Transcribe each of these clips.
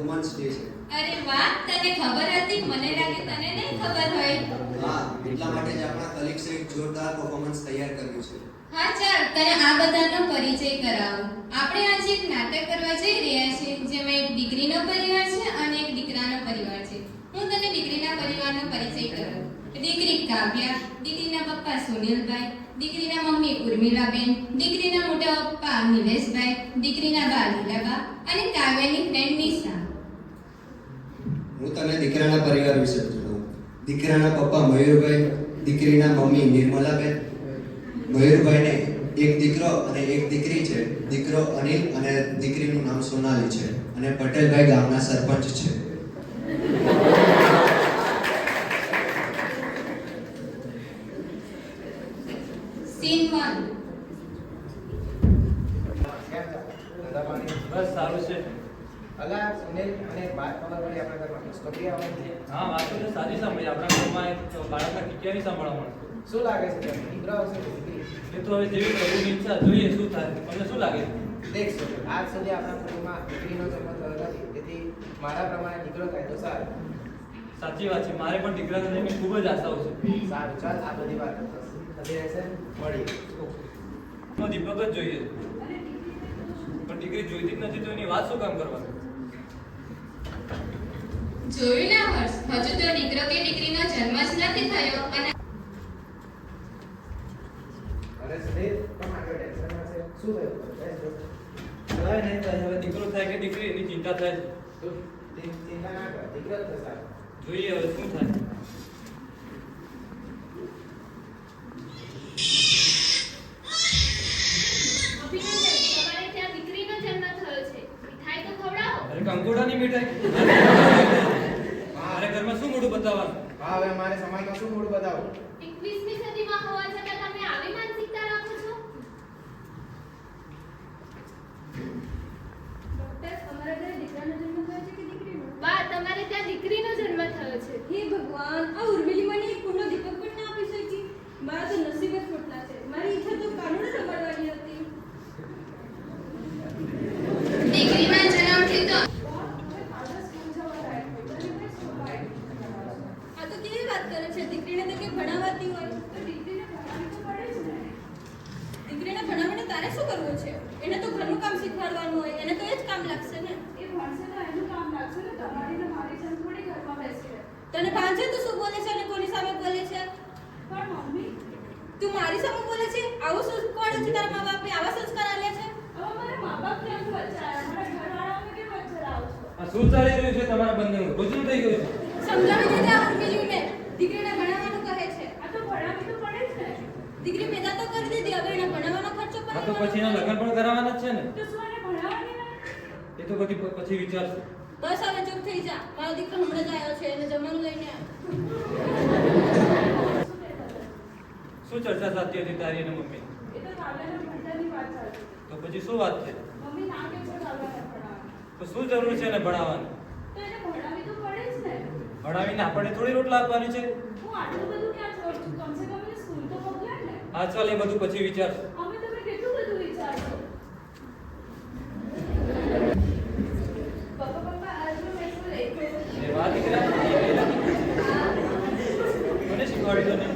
Women's day છે. અરે વાહ, તને ખબર હતી? મને લાગે તને નહીં ખબર હોય. હા, એટલા માટે જ આપણા કલીગ્સે એક જોરદાર પરફોર્મન્સ તૈયાર કર્યું છે. હા ચાલ, તને આ બધાનો પરિચય કરાવું. આપણે આજે એક નાટક કરવા જઈ રહ્યા છીએ, જેમાં એક દીકરીનો પરિવાર છે અને એક દીકરાનો પરિવાર છે. હું તને દીકરીના પરિવારનો પરિચય કરાવું. દીકરી કાવ્યા, દીકરીના પપ્પા સુનિલભાઈ, દીકરીના મમ્મી ઉર્મિલાબેન, દીકરીના મોટા પપ્પા નિલેશભાઈ, દીકરીના બા લીલાબા અને કાવ્યાની ફ્રેન્ડ નિશા. હું તને દીકરાના પરિવાર વિશે જણાવું. દીકરાના પપ્પા મયુરભાઈ, દીકરીના મમ્મી નિર્મલાબેન. મયુરભાઈને એક દીકરો અને એક દીકરી છે. દીકરો અનિલ અને દીકરીનું નામ સોનાલી છે અને પટેલભાઈ ગામના સરપંચ છે. સીન 1. બસ સારું છે. અલા સુનિલ અને વાત ખબર પડી આપણા ઘરમાં ખુશખબરી આવવાની છે. હા, વાત તો સારી સાંભળી. આપણા ઘરમાં એક બાળકના કિકિયાની સાંભળવા મળશે. શું લાગે છે તને દીકરો આવશે કે દીકરી? એ તો હવે જેવી પ્રભુની ઈચ્છા, જોઈએ શું થાય. તમને શું લાગે છે? દેખ સુનિલ, આજ સુધી આપણા પરિવારમાં દીકરીનો જન્મ થયો નથી, તેથી મારા પ્રમાણે દીકરો થાય તો સારું. સાચી વાત છે. મારે પણ દીકરાને લઈને ખૂબ જ આશાઓ છે. સારું, ચાલ આ બધી વાત થતી રહેશે, મળીએ. તો દીપક જ જોઈએ છે. પણ દીકરી જોઈતી જ નથી તો એની વાત શું કામ કરવાની? જોયું ના હર્ષ, હજુ તો દીકરો કે દીકરીનો જન્મ જ નથી થયો અને અરે સુનિલ, પણ આગળ ટેન્શનમાં છે. શું થયું? કાંઈ નહીં થાય. હવે દીકરો થાય કે દીકરી એની ચિંતા થાય છે. તું ચિંતા ના કર, દીકરો જ થશે. જોઈએ હવે શું થાય. અભિનંદન, તમારે ત્યાં દીકરીનો જન્મ થયો છે. મીઠાઈ તો ખવડાવો. અરે કંકોડાની મીઠાઈ. મારે ઘરમાં શું મોઢું બતાવવાનું? હા, હવે અમારે સમાજમાં શું મૂળ બતાવો? 21મી સદીમાં હોવા છતાં તમે આવી માનસિકતા રાખો છો? ડોક્ટર, અમારા ઘરે દીકરાનો જન્મ થયો છે કે દીકરીનો? બા, તમારે ત્યાં દીકરીનો જન્મ થયો છે. હે ભગવાન, આ ઉર્મિલી મને એક પૂર્ણ દીપક પણ ના આપી શકી. મારા તો નસીબ જ ખોટલા છે. મારી ઈચ્છા તો કાનૂન સંભાળવાની હતી. દીકરીના જન્મથી તો આ તો કેવી વાત કરે છે? દીકરીને તો કે ભણાવાતી હોય તો દીકરીને ભણાવવી તો પડે જ ને. દીકરીને ભણાવીને તારે શું કરવું છે? એને તો ઘરનું કામ શીખવાડવાનું હોય, એને તો એ જ કામ લાગશે ને. એ ભણશે તો એનું કામ લાગશે ને. તમારી ને મારી જેમ થોડી ઘરમાં બેસી રહે. તને ભાન છે તું શું બોલે છે અને કોની સામે બોલે છે? પણ મમ્મી, તું મારી સામે બોલે છે? આવું શીખવાડ્યું છે તારા મા બાપે? આવા સંસ્કાર આલ્યા છે? હવે મારા મા બાપ કેમ વચ્ચે આવ્યા? મારા ઘરવાળાઓને કેમ વચ્ચે લાવો છો? આ શું ચાલી રહ્યું છે તમારા બંનેનું? રોજનું થઈ ગયું છે. સમજાવી દેજે આ ઉર્મિલીને. દીકરીને ભણાવવાનું કહે છે. આ તો ભણાવવી તો પડે જ ને. દીકરી પેદા તો કરી દીધી, હવે એના ભણાવવાનો ખર્ચો આ તો પણ પછી એના લગ્ન પણ કરાવવાના જ છે ને. તો શું એને ભણાવવાની ના? એ તો પછી વિચારશું. બસ હવે ચૂપ થઈ જા. મારો દીકરો હમણાં જ આવ્યો છે, એને જમવાનું લઈને આવ. શું કહેતા હતા? શું ચર્ચા થતી હતી તારી અને મમ્મી? એ તો કાવ્યાના ભણતરની વાત ચાલતી હતી. તો પછી શું વાત છે? મમ્મી ના કે છે કાવ્યાને ભણાવવાની. તો શું જરૂર છે એને ભણાવવાની? તો એને ભણાવવી તો પડે જ ને. ભણાવીને આપણને થોડી રોટલા આપવાની છે. હું આટલું બધું ક્યાં છોડું છું? કમસે કમ એને સ્કૂલ તો મોકલાય ને. હા ચાલ, એ બધું પછી વિચારશું. અમે તમે કેટલું બધું વિચારશો. પપ્પા આજ મેં મેસેજ લખ્યો છે. એ વાત દીકરા મને શીખવાડ્યું તને?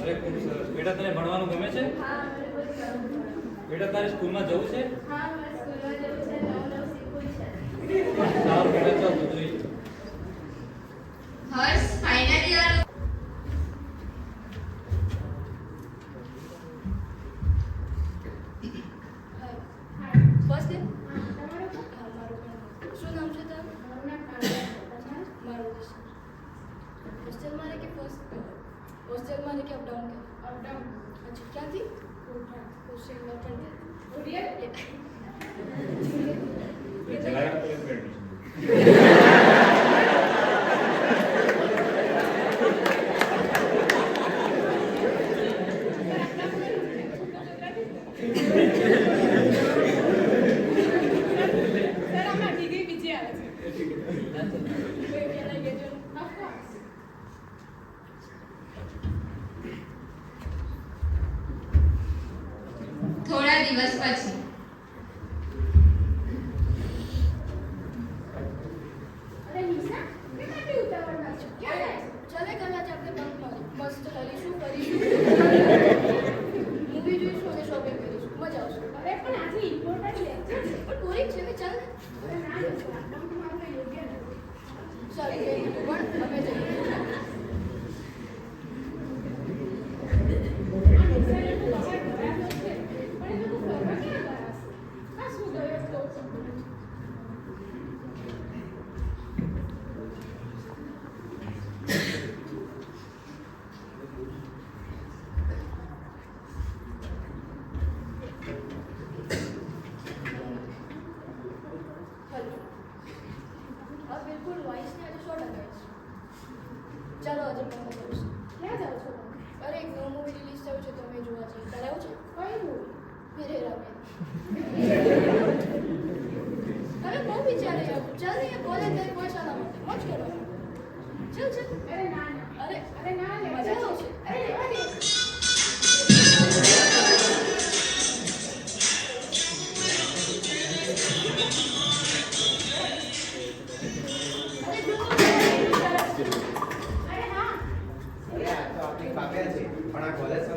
અરે ખૂબ સરસ. બેટા, તને ભણવાનું ગમે છે? હા, મને બહુ ગમે છે. બેટા, તારે સ્કૂલમાં જવું છે? હા, મારે સ્કૂલમાં જવું છે. નવું શીખવું છે. સારું બેટા, ચાલ તો જોઈએ. હર્ષ ફાઇનલી આ બસ ને? તમારું શું? મારું પણ. શું નામ છે તારું? મારું નામ કાવ્યા છે. તમારું? મારું વિશે. હોસ્ટેલમાં રહે કે ફર્સ્ટ? હોસ્ટેલમાં રહે કે અપડાઉન કરે? અપડાઉન. અચ્છા, ક્યાંથી? કોઠા. હોસ્ટેલમાં પણ રહે. ઓડિયર? સર, આમાં ડિગ્રી બીજી આવે છે. કોઈ પહેલા ગેજો. Of course. થોડા દિવસ પછી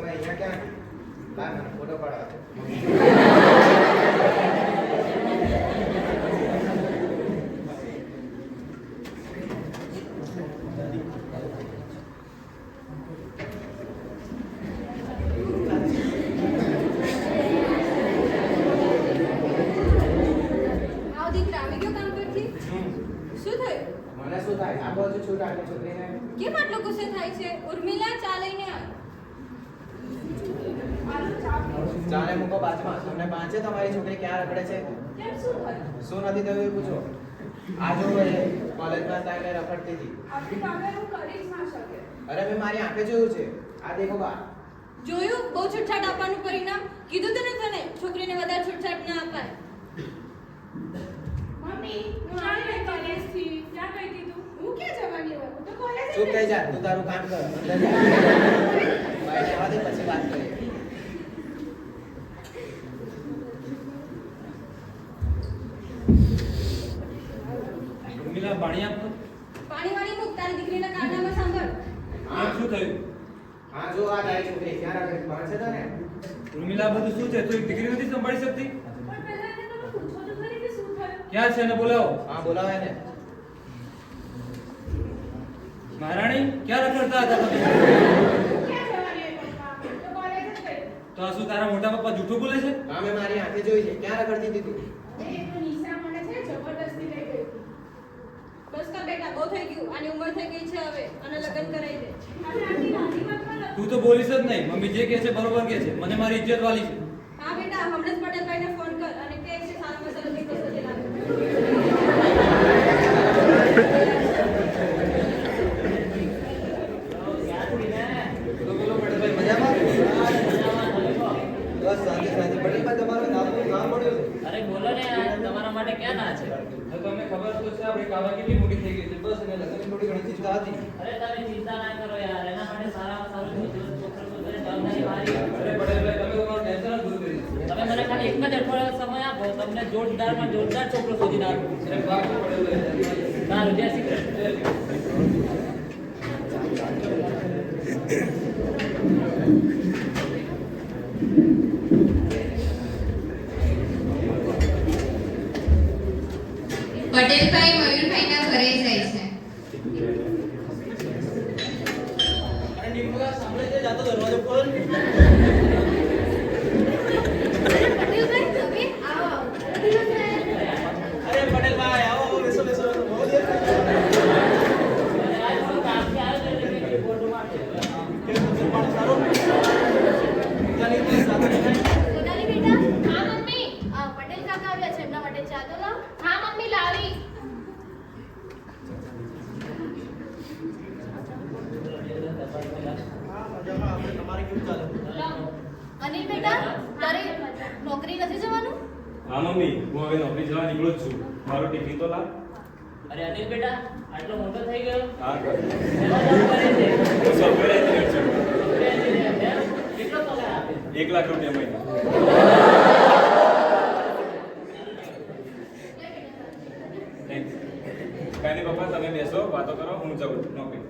તમે અહીંયા ક્યાં લાવ મને ફોટો પાડવા આવો દીકરા આવી ગયો કામ પરથી શું થયું મને શું થાય આ બાજુ છૂટ આપી છોકરીને કેમ આટલો ગુસ્સે થાય છે ઉર્મિલા ચા લઈને આવ ચાલે મૂકો બાજુમાં તમને પાંચે તમારી છોકરી ક્યાં રખડે છે કેમ શું થયું? શું નથી થયું એ પૂછો આ જો એ કોલેજમાં ટાઈમે રખડતી હતી આપણી કામે હું કરી જ ના શકે. અરે મેં મારી આંખે જોયું છે આ દેખો બા જોયું બહુ છૂટછાટ આપવાનું પરિણામ કીધું તને તને છોકરીને વધારે છૂટછાટ ના અપાય મમ્મી, હું આવી ગઈ કોલેજથી. ક્યાં ગઈ હતી તું? હું ક્યાં જવાની હોય? હું તો કોલેજ જ ચૂપ ગઈ. થઈ જા તું તારું કામ કર અંદર જા ભાઈ જવા દે પછી વાત કરીએ ઉર્મિલા પાણી આપો. પાણી વાળી મૂક તારી દીકરીના કારનામાં સાંભળ કેમ શું થયું? હા જો આ તારી છોકરી ક્યાં રખડે ભણે છે તને ઉર્મિલા આ બધું શું છે? તું એક દીકરી નથી સંભાળી શકતી? પણ પહેલા એને તમે પૂછો તો ખરી કે શું થયું? ક્યાં છે એને બોલાવો. હા બોલાવે ને મહારાણી ક્યાં રખડતા હતા તમે? હું ક્યાં જવાની હોય પપ્પા? હું તો કોલેજ જ ગઈ. તો આ શું તારા મોટા પપ્પા જૂઠું બોલે છે? હા મેં મારી આંખે જોઈ છે ક્યાં રખડતી હતી તું એ તો નિશા મને છે જબરદસ્તી લઈ ગઈ હતી. બસ કર બેટા બહુ થઈ ગયું આની ઉંમર થઈ ગઈ છે હવે અને લગ્ન કરાવી દે અને આટલી નાની વાતમાં લગ્ન. તું તો બોલીશ જ નહીં. મમ્મી જે કહે છે બરોબર કહે છે. મને મારી ઇજ્જત વાલી છે. હા બેટા હમણાં જ પટેલભાઈને ફોન કર અને કે છે સારો મસાલો દીકરો શોધી લાવે તો બોલો પટેલભાઈ મજામાં? બસ શાંતિ શાંતિ. પટેલભાઈ તમારું નામ મળ્યું છે. અરે બોલો ને યાર, તમારા માટે ક્યાં ના છે? તો તમને ખબર તો છે આપણી કાવા કેટલી મોટી થઈ ગઈ છે. બસ એને લગ્નની થોડી ઘણી ચિંતા હતી. અરે તમે ચિંતા ના કરો યાર, એના માટે સારામાં સારું છોકરો શોધવાની જવાબદારી મારી. અરે પટેલભાઈ તમે તમારું ટેન્શન જ દૂર કરી દીધું. તમે મને ખાલી એક જ અઠવાડિયાનો સમય આપો, તમને જોરદારમાં જોરદાર છોકરો શોધી નાખું. અરે પાકું પટેલભાઈ. સારું, જય શ્રી કૃષ્ણ. જય શ્રી કૃષ્ણ. પટેલભાઈ મયુરભાઈના ઘરે જાય છે. અરે નિર્મલા સાંભળે છે, જાતો દરવાજો ખોલ. પટેલભાઈ તમે આવો. અરે પટેલભાઈ આવો, બેસો બેસો, બહુ દિવસ અરે આ થોડું કામથી આવ્યો છે એટલે મેં ફોટો મારશે. કેવું છે પણ સારું? ચાલી તો સાથે નહીં. સોનાલી બેટા, હા મમ્મી, પટેલ કાકા આવ્યા છે એમના માટે ચા તો લાવ. હા મમ્મી લાવી. અનિલ બેટા, તારે નોકરી નથી જવાનું? હા મમ્મી હું હવે નોકરી જવા નીકળું જ છું. મારો ટિફિન તો લાવ. અરે અનિલ બેટા, આટલો મોટો થઈ ગયો. હા કર. એમાં જોબ કરે છે. હું સોફ્ટવેર એન્જિનિયર છું. કેટલો પગાર આપે? 1 લાખ રૂપિયા મહિને. થેન્ક્સ. કાંઈ નહીં પપ્પા તમે બેસો વાતો કરો હું જાઉં નોકરી.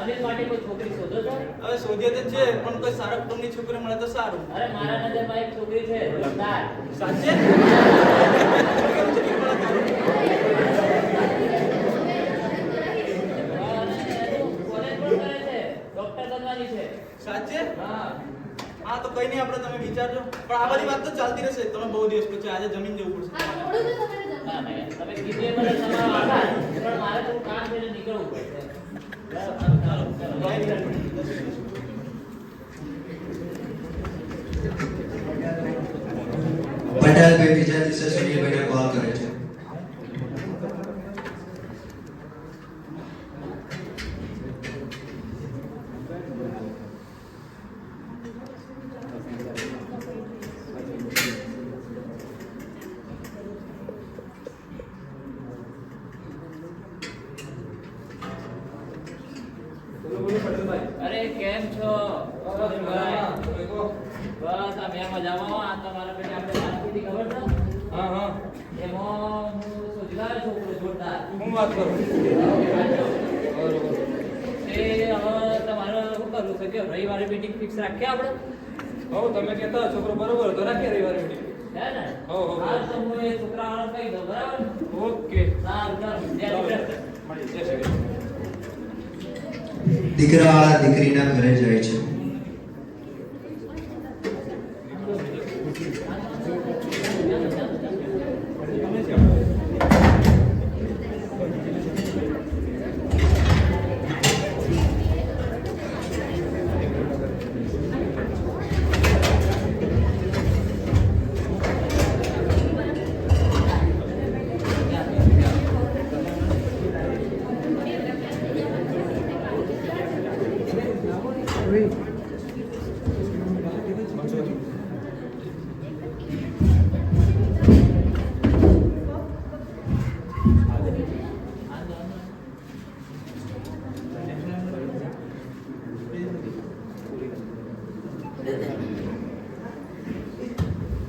અનિલ માટે કોઈ છોકરી શોધો છો? હવે શોધીએ તો છે પણ કોઈ સારા કુટુંબની છોકરી મળે તો સારું. અરે મારા નજરમાં એક છોકરી છે જોરદાર. સાચે કોલેજ પણ કરે છે, ડોક્ટર બનવાની છે. સાચે હા. હા તો કઈ નહીં આપણે તમે વિચારજો પણ આ બધી વાત તો ચાલતી રહેશે. તમે બહુ દિવસ પછી આજે જમીન જવું પડશે. હા થોડું તો તમારે જમવાનું. ના ના યાર, તમે કીધું એ મને તમારો આભાર, પણ મારે થોડું કામ છે એટલે નીકળવું પડશે. ચાલો, ચાલો, ચાલો. કઈ નહીં. પટેલભાઈ બીજા દિવસે સુનિલભાઈને કોલ કરે છે. બોલો બોલો પટેલભાઈ. અરે કેમ છો? બસ બસ આ મેં મજામાં. આ તમારા બેટા આપણે વાત કીધી ખબર છે? હા હા એમાં હું સોજિલાનો છોકરો જોરદાર. હું વાત કરું બરોબર. એ હવે તમારે શું કરવું છે કે રવિવારે મીટિંગ ફિક્સ રાખીએ આપણે? હો તમે કહેતા હો છોકરો બરોબર તો રાખીએ રવિવારે meeting. હે ને? હો, હો, હો. હાલ તો હું એ છોકરાઓને કહી દઉં, બરાબર? ઓકે સારું, ચાલો. જય શ્રી કૃષ્ણ. મળીએ જય શ્રી કૃષ્ણ. દીકરાવાળા દીકરીના ઘરે જાય છે.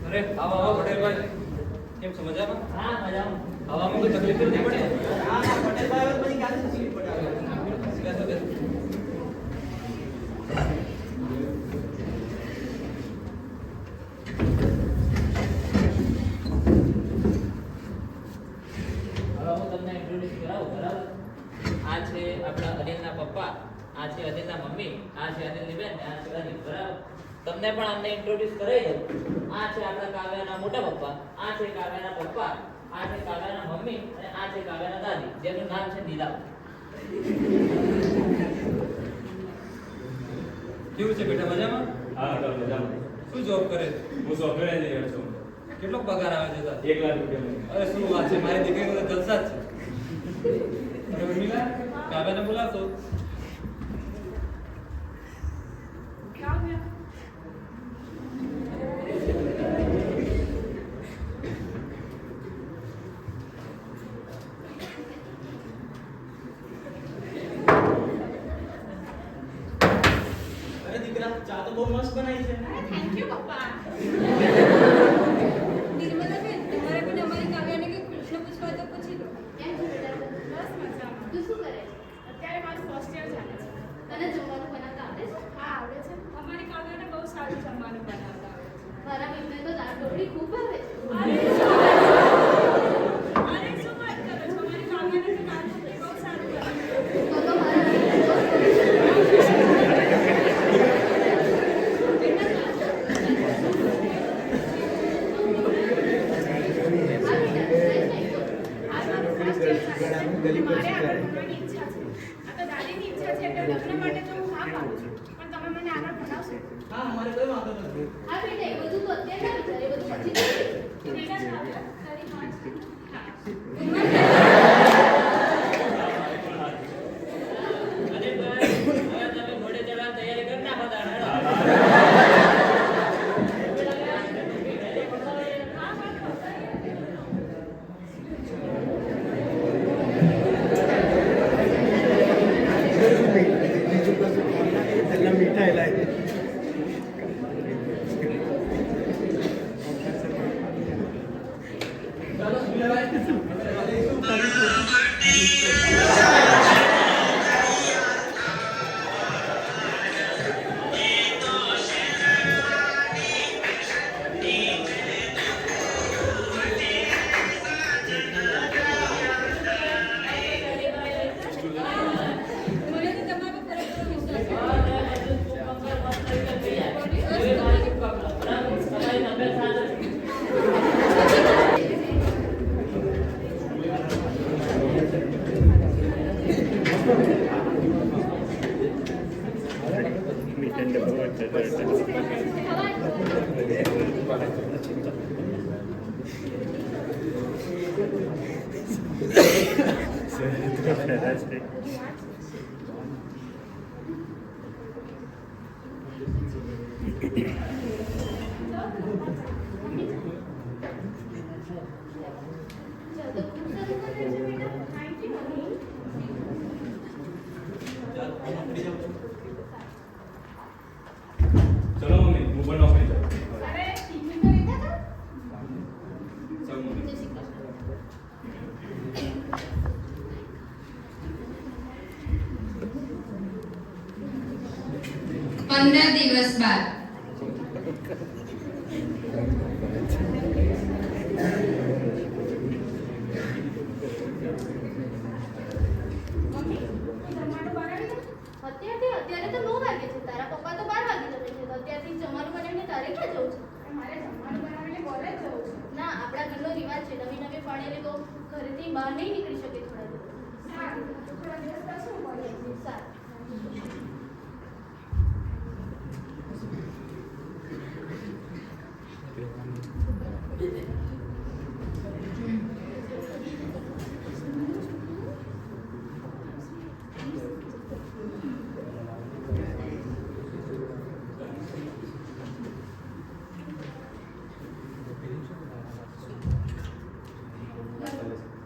અરે આવો આવો પટેલભાઈ. કેમ છો મજામાં? હા, મજામાં. આવામાં કોઈ તકલીફ તો નહીં પડે? હા ના પટેલભાઈ હવે પછી ક્યાંથી તકલીફ પડે બેસો, બેસો. હવે હું તમને introduce કરાવું, બરાબર? આ છે આપણા અનિલના પપ્પા, આ છે અનિલના મમ્મી, આ છે અનિલની બેન, આ છે અનિલ, બરાબર? તમને પણ અમને introduce કરાવી દઉં. આ છે આપણા કાવ્યાના મોટા પપ્પા, આ છે કાવ્યાના પપ્પા, આ છે કાવ્યાના મમ્મી અને આ છે કાવ્યાના દાદી, જેનું નામ છે નીલા. કેવું છે બેટા મજામાં? હા ડોક્ટર મજામાં. શું જોબ કરે? હું સોફ્ટવેર એન્જિનિયર છું. કેટલો પગાર આવે છે તાર? 1 લાખ રૂપિયા મહિને. અરે શું વાત છે, મારી દીકરીનો તો જલસા જ છે. અરે ઉર્મિલા, કાવ્યાને બોલાવતો. કાવ્ય અરે દીકરા ચા તો બહુ મસ્ત બનાવી છે થેન્ક યુ પપ્પા. નિર્મલાબેન, તમારે પણ અમારી કાવ્યાને કંઈ પ્રશ્ન પૂછવા તો પૂછી લો. કેમ છે બેટા? બસ મજામાં. તું શું કરે છે? અત્યારે મારું ફર્સ્ટ યર ચાલે છે. તને જમવાનું બનાવતા આવડે છે? હા, આવડે છે. અમારી કાવ્યાને બહુ સારું જમવાનું બનાવતા આવડે છે. મારા બેનને તો દાળ ઢોકળી ખૂબ ભાવે છે. અરે શું વાત કરો છો? અમારી કાવ્યાને તો દાળ ઢોકળી બહુ સારું બનાવે છે. તો મારા બેનને બહુ આ મારું ફર્સ્ટ યર ચાલે છે. મારે આગળ ભણવાની ઈચ્છા છે. આ તો દાદીની ઈચ્છા છે એટલે લગ્ન માટે તો હું હા પાડું છું. પણ તમે મને આગળ ભણાવશો? હા અમારે કોઈ વાંધો નથી હા બેટા, એ બધું તો અત્યારે ના વિચાર, એ બધું પછી કરીએ. બેટા કાવ્ય, તારી વાત છે. હા. અનિલભાઈ, હવે તમે ઘોડે ચડવાની તૈયારી કરી નાખો તાણ, હેડો. મને તો તમારો પૂરેપૂરો વિશ્વાસ છે. તમારી નંબર સાથે ચાલ તો ખૂબ સારું કરે છે બેટા. Thank you mummy. ચાલ હું નોકરી જાઉં છું ચલો મમ્મી હું પણ નોકરી જાઉં. અરે ટિફિન તો લીધા હતા? ચાલ મમ્મી. જય શ્રી કૃષ્ણ. 15 દિવસ બાદ. મમ્મી જમવાનું બનાવી દે. અત્યારે તો 9 વાગે છે. તારા પપ્પા તો 12 વાગે જમે છે. તો અત્યારથી જમવાનું બનાવીને તારે ક્યાં જવું છે? મારે જમવાનું બનાવીને કોલેજ જવું છે. ના, આપણા ઘરનો રિવાજ છે. નવી નવી પરણેલી તો ઘરેથી બહાર નહીં નીકળી શકે થોડા દિવસ. સારું, થોડા દિવસ પછી હું કોલેજ જઈશ. સારું.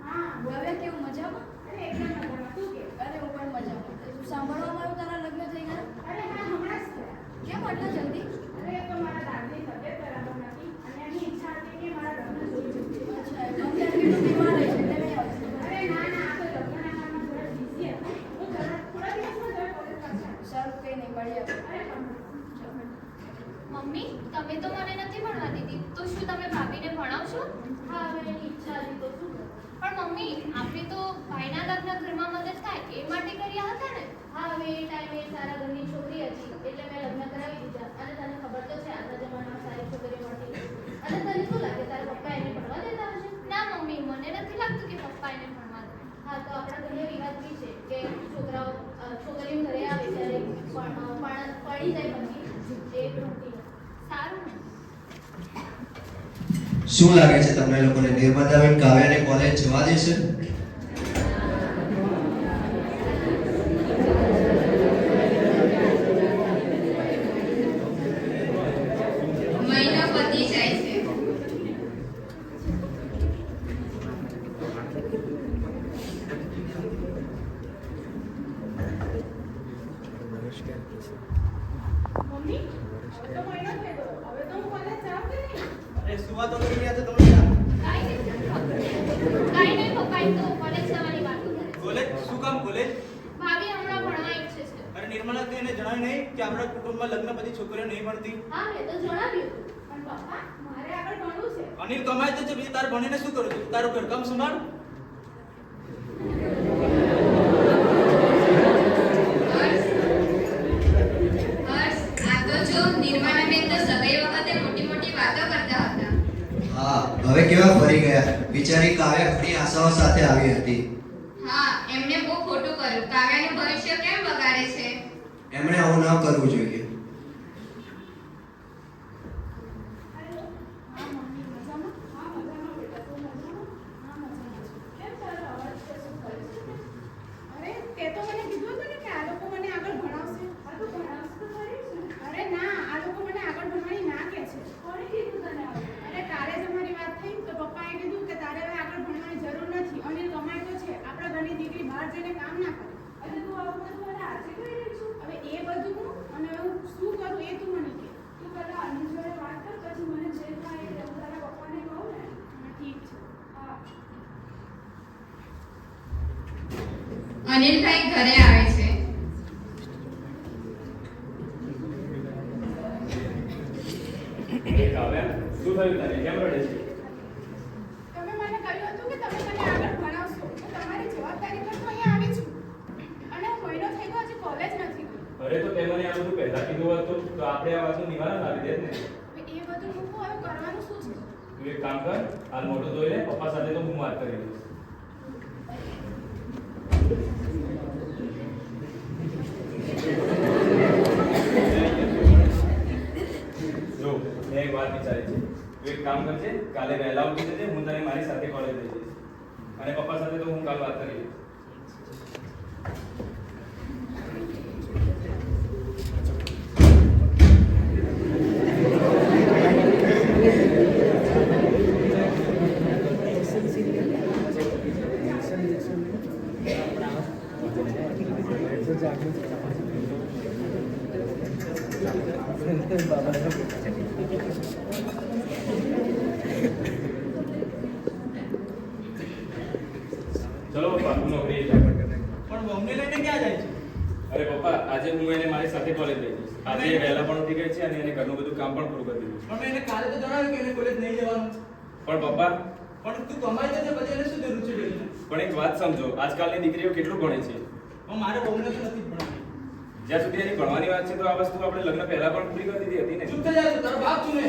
હા, ભવ્ય કેવું મજામાં? અરે એકદમ મજામાં. તું કે? અરે હું પણ મજામાં. તું સાંભળવામાં આવ્યું તારા લગ્ન થઈ ગયા? અરે હા, હમણાં જ થયા. કેમ આટલા જલ્દી? અરે એ તો મારા દાદીની તબિયત બરાબર નથી અને એમની ઈચ્છા હતી કે મારા લગ્ન જોઈ જોઈએ. અચ્છા, એટલે કેટલું બીમાર રહે છે એટલે મેં આવતી. અરે ના ના, આ તો લગ્નના કામમાં થોડા બિઝી હતા. હું થોડા દિવસમાં જ કોલેજ પાછા. સારું, કંઈ નહીં, મળીએ. અરે મમ્મી, તમે તો મને નથી ભણવા દીધી, તો શું તમે ભાભીને ભણાવશો? હા, હવે એની ઈચ્છા હતી તો શું કરું? પણ મમ્મી, આપણે તો ભાઈના લગ્ન ઘરમાં મદદ થાય એ માટે કર્યા હતા ને? હા, હવે એ ટાઈમે સારા ઘરની છોકરી હતી એટલે મેં લગ્ન કરાવી દીધા. અને તને ખબર તો છે આજના જમાનામાં સારી છોકરીઓ મળતી નથી. અને તને શું લાગે તારા પપ્પા એને ભણવા દેતા હશે? ના મમ્મી, મને નથી લાગતું કે પપ્પા એને ભણવા દે. હા, તો આપણા ઘરે રિવાજ બી છે કે છોકરીઓ ઘરે આવે ત્યારે પડી જાય પછી એ ભણતી. સારું ને? શું લાગે છે તમને લોકોને નિર્મલાબેન કાવ્યાને કોલેજ જવા દેશે? મહિનો પતી જાય છે. મમ્મી હવે તો મહિનો થઈ ગયો. હવે તો હું કોલેજ જાઉં કે નહીં? અરે શું વાતો કરી રહ્યા છો તમે ત્યાં? કાંઈ નહીં પપ્પા, એ તો કોલેજ જવાની વાતો કરે છે. કોલેજ? શું કામ કોલેજ? ભાભી હમણાં ભણવા ઈચ્છે છે. અરે નિર્મલા, તે એને જણાવ્યું નહીં કે આપણા કુટુંબમાં લગ્ન પછી છોકરીઓ નહીં મળતી? હા, મેં તો જણાવ્યું હતું. પણ પપ્પા, મારે આગળ ભણવું છે. અનિલ કમાય તો છે, પછી તારે ભણીને શું કરું છું? તારું ઘરકામ સંભાળ. હર્ષ, આ તો જો નિર્મલાબેન તો સગાઈ વખતે મોટી મોટી વાતો કરતા હતા. હા, હવે કેવા ફરી ગયા. બિચારી કાવ્યા ઘણી આશાઓ સાથે આવી હતી. હા, એમને બહુ ખોટું કર્યું. કાવ્યાનું ભવિષ્ય કેમ બગાડે છે? એમણે આવું ન કરવું જોઈએ. હેલો. હા મમ્મી, મજામાં? હા મજામાં બેટા. તું મજામાં? હા મજામાં છું. કેમ તારો અવાજ કશું કરે છે? અરે તે તો મને કીધું હતું ને કે આ લોકો મને આગળ ભણાવશે. આ તો ભણાવશે તો ખરી છે. અરે ના, આ લોકો મને આગળ ભણવાની ના કહે છે. કોણે કીધું તને આવું? અરે તારે જ અમારી વાત થઈ તો પપ્પાએ કીધું કે તારે હવે આગળ ભણવાની જરૂર નથી. અનિલ કમાય તો છે, આપણા ઘરની દીકરી બહાર જઈને કામ ના કરે. અને તું આવું બધું મને આજે કહી રહી છું? હવે એ બધું હું અને હવે હું શું કરું એ તું મને કહે. તું પહેલા અનિલ જોડે વાત કર, પછી મને જે થાય એ હું તારા પપ્પાને કહું ને. હા ઠીક છે. હા. અનિલભાઈ ઘરે આવે છે. કાવ્યા, શું થયું તને? કેમ રડે છે? તમે મને કહ્યું હતું કે તમે મને આગળ ભણાવશો. હું તમારી જવાબદારી પર તો અહીંયા આવી છું. અને હું મહિનો થઈ ગયો હજી કોલેજ નથી ગઈ. અરે તો તે મને આ બધું પહેલા કીધું હોત તો આપણે આ વાતનું નિવારણ લાવી દેત ને. હવે એ બધું મૂકો, હવે કરવાનું શું છે? તું એક કામ કર, હાલ મોટું ધોઈ લે, પપ્પા સાથે તો હું વાત કરી લઈશ. જો, મેં એક વાત વિચારી છે. તું એક કામ કરજે, કાલે વહેલા ઉઠી જજે, હું તને મારી સાથે કોલેજ લઈ જઈશ. અને પપ્પા સાથે તો હું કાલ વાત કરી લઈશ. ચલો પપ્પા, હું નોકરીએ જાઉં. પણ બહુને લઈને ક્યાં જાય છે? અરે પપ્પા, આજે હું એને મારી સાથે કોલેજ લઈ જઈશ. આજે એ વહેલા પણ ઉઠી ગઈ છે અને એને ઘરનું બધું કામ પણ પૂરું કરી દીધું પણ મેં એને કાલે તો જણાવ્યું કે એને કોલેજ નહીં જવાનું. પણ પપ્પા પણ તું કમાઈ જશે પછી એને શું જરૂર છે ડેલીને? પણ એક વાત સમજો, આજકાલની દીકરીઓ કેટલું ભણે છે. પણ મારે બહુને તો નથી જ ભણવાની. જ્યાં સુધી એની ભણવાની વાત છે તો આ વસ્તુ આપણે લગ્ન પહેલા પણ પૂરી કરી દીધી હતી ને. ચૂપ થઈ જા તું, તારો બાપ છું ને.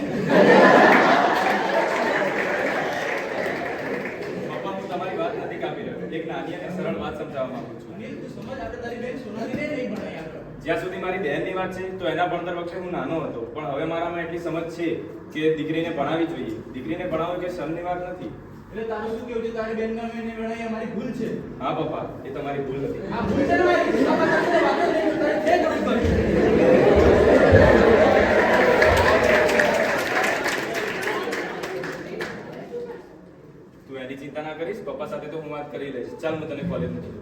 પપ્પા, હું તમારી વાત નથી કાપી રહ્યો. એક નાની અને સરળ વાત સમજાવવા માંગુ છું. અનિલ, તું સમજ, આપણે તારી બેન સોનાલીને નહીં ભણાઈ આપણે. જ્યાં સુધી મારી બહેનની વાત છે તો એના ભણતર વખતે હું નાનો હતો, પણ હવે મારામાં એટલી સમજ છે કે દીકરીને ભણાવવી જોઈએ. દીકરીને ભણાવવું કે શરમની વાત નથી. એટલે તારું શું કેવું છે? તારી બેનને અમે નહીં ભણાઈ, અમારી ભૂલ છે. હા પપ્પા, એ તમારી ભૂલ નથી. આ ભૂલ છે ને મારી? બાપા તારી વાતો નહીં કરતા, જે કરવું કરે. તું એની ચિંતા ના કરીશ. પપ્પા સાથે તો હું વાત કરી લઈશ. ચાલ, હું તને કોલેજ મોકલું.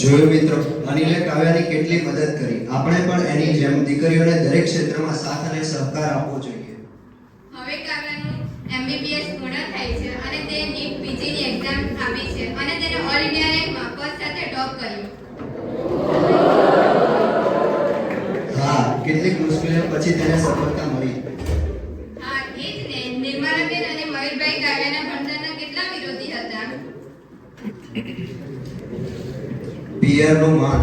જોયું મિત્રો, અનિલે કાવ્યાની કેટલી મદદ કરી. આપણે પણ એની જેમ દીકરીઓને દરેક ક્ષેત્રમાં સાથ અને સહકાર આપવો જોઈએ. હવે કાવ્યાનું MBBS પૂર્ણ થાય છે અને તે નીટ પીજીની એક્ઝામ આપી છે અને તેને ઓલ ઇન્ડિયા રેન્કમાં ફર્સ્ટ સાથે ટોપ કર્યું. હા, કેટલીક મુશ્કેલીઓ પછી તેને સફળતા મળી. હા, એ જ ને. નિર્મલાબેન અને મયુરભાઈ કાવ્યાના ભણતરના કેટલા વિરોધી હતા. પિયરનું માન,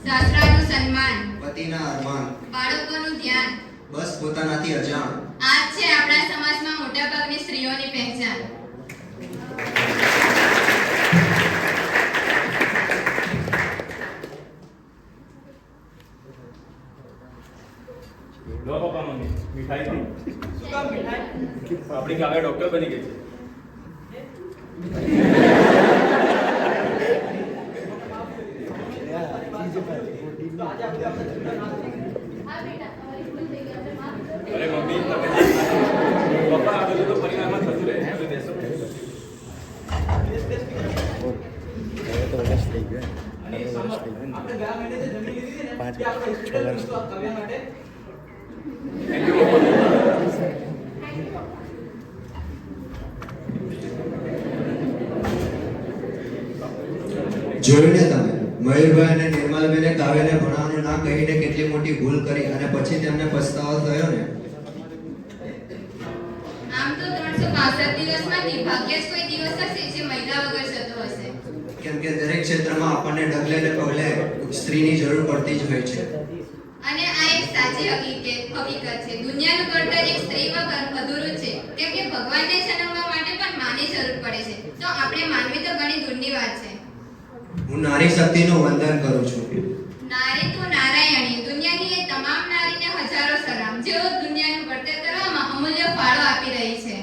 સાસરાનું સન્માન, પતિના અરમાન, બાળકોનું ધ્યાન, બસ પોતાનાથી અજાણ. આ જ છે આપણા સમાજમાં મોટાભાગની સ્ત્રીઓની પહેચાન. લો પપ્પા, મમ્મી મીઠાઈ ખાઓ. શું કામ મીઠાઈ? આપણી કાવ્યા ડોક્ટર બની ગઈ છે. તો આજે આપણે ચિંતા ના કરીએ. હા બેટા, તમારી ભૂલ થઈ ગઈ, આપણે માફ કરો. અરે મમ્મી, તમે પપ્પા, આ બધું તો પરિવારમાં થતું રહે. હવે બેસો. અને સાંભળ, આપણે ગયા મહિને જે જમીન લીધી હતી ને, તે આપણે hospital લીધું આ કાવ્યા માટે. Thank you, પપ્પા. જોયું ને તમે, મયુરભાઈ અને નિર્મલબેને કાવ્યાને ભણાવવાનું ના કહીને કેટલી મોટી ભૂલ કરી અને પછી તેમને પછતાવો થયો ને. આમ તો 365 દિવસમાંથી ભાગ્યે જ કોઈ દિવસ હશે જે મહિલા વગર જતો હશે. કેમ કે દરેક ક્ષેત્રમાં આપણને ડગલે ને પગલે સ્ત્રીની જરૂર પડતી જ હોય છે. અને આ એક સાચી હકીકત છે. દુનિયાનું ઘડતર એક સ્ત્રી વગર અધૂરું છે. કેમ કે ભગવાનને જન્મવા માટે પણ માની જરૂર પડે છે. તો આપણે માનવી તો ઘણી દૂરની વાત છે. હું નારી શક્તિનું વંદન કરું છું. નારી તો નારાયણી. દુનિયાની એ તમામ નારીને હજારો સલામ, જેઓ દુનિયાનું ઘડતર કરવામાં અમૂલ્ય ફાળો આપી રહી છે.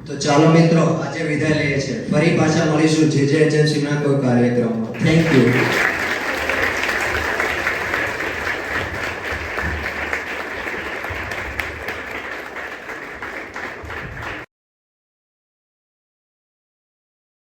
તો ચાલો મિત્રો, આજે વિદાય લઈએ છીએ. ફરી પાછા મળીશું જે એજન્સીના કોઈ કાર્યક્રમમાં. Thank you.